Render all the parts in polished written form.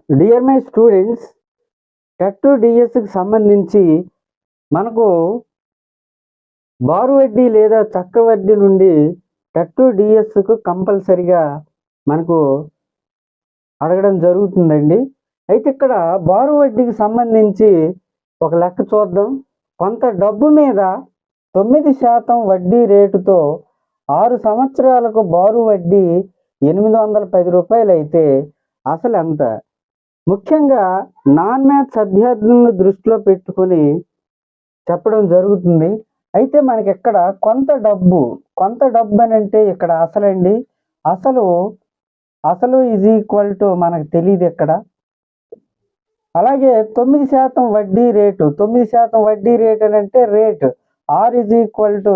Dear my students, TET డిఎస్కి సంబంధించి మనకు బారు వడ్డీ లేదా చక్రవడ్డీ నుండి టెట్ డిఎస్కు కంపల్సరిగా మనకు అడగడం జరుగుతుందండి. అయితే ఇక్కడ బారు వడ్డీకి సంబంధించి ఒక లెక్క చూద్దాం. కొంత డబ్బు మీద 9% వడ్డీ రేటుతో 6 సంవత్సరాలకు బారు వడ్డీ 810 రూపాయలు అయితే అసలు ఎంత? ముఖ్యంగా నాన్ మ్యాథ్స్ అభ్యర్థులను దృష్టిలో పెట్టుకుని చెప్పడం జరుగుతుంది. అయితే మనకి ఇక్కడ కొంత డబ్బు అని అంటే ఇక్కడ అసలండి. అసలు ఈజ్ ఈక్వల్ టు మనకు తెలియదు ఇక్కడ. అలాగే 9% వడ్డీ రేటు, 9% వడ్డీ రేట్ అని అంటే rate R is equal to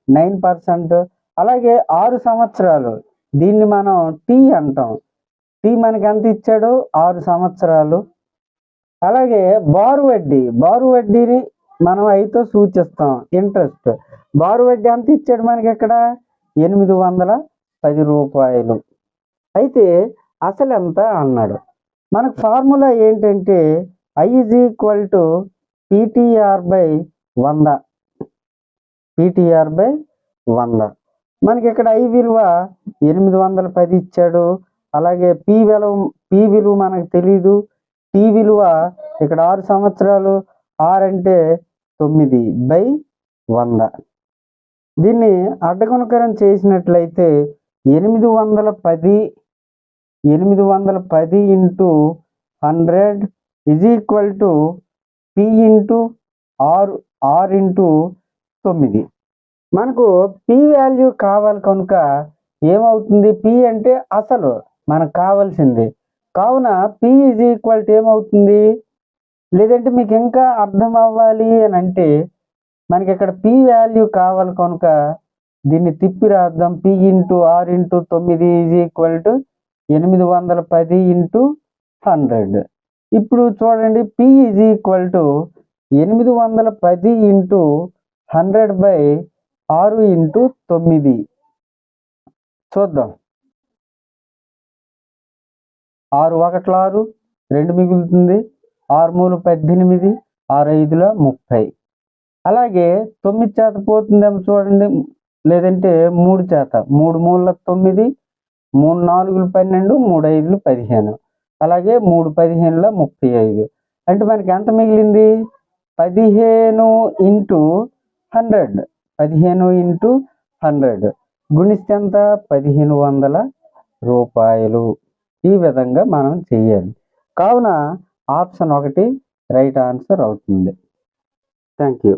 9%. అలాగే 6 సంవత్సరాలు, దీన్ని మనం టీ అంటాం. టీ మనకి ఎంత ఇచ్చాడు? 6 సంవత్సరాలు. అలాగే బారు వడ్డీని మనం అయితే సూచిస్తాం. ఇంట్రెస్ట్ బారు వడ్డీ ఎంత ఇచ్చాడు మనకి ఇక్కడ? 810 రూపాయలు. అయితే అసలు ఎంత అన్నాడు. మనకు ఫార్ములా ఏంటంటే I is equal to PTR/100. మనకి ఇక్కడ ఐ విలువ 810 ఇచ్చాడు. అలాగే పి విలువ మనకు తెలీదు. టీ విలువ ఇక్కడ 6 సంవత్సరాలు, ఆర్ అంటే 9/100. దీన్ని అడ్డగుణకరం చేసినట్లయితే 810 into 100 is equal to P into R into 9. మనకు పి వాల్యూ కావాలి కనుక ఏమవుతుంది? పి అంటే అసలు మనకు కావాల్సింది. కావున పి ఈజ్ ఈక్వల్ టు ఏమవుతుంది? లేదంటే మీకు ఇంకా అర్థం అవ్వాలి అని అంటే మనకి ఇక్కడ పి వాల్యూ కావాలి కనుక దీన్ని తిప్పి రాద్దాం. P into R into 9 is equal to 810 into 100. ఇప్పుడు చూడండి, P is equal to 810 into 100/6 into 9. చూద్దాం. 6 1 6, 2 మిగులుతుంది. 6 3 18, 6 5 30. అలాగే 9 చేత పోతుందేమో చూడండి, లేదంటే 3 చేత. 3 3 9, 3 4 12, 3 5 15. అలాగే 3 15 35. అంటే మనకి ఎంత మిగిలింది? 15 ఇంటూ 100. 15 ఇంటూ 100 గుణిస్తే ఎంత? 1500 రూపాయలు. ఈ విధంగా మనం చెయ్యాలి. కావున ఆప్షన్ 1 రైట్ ఆన్సర్ అవుతుంది. Thank you.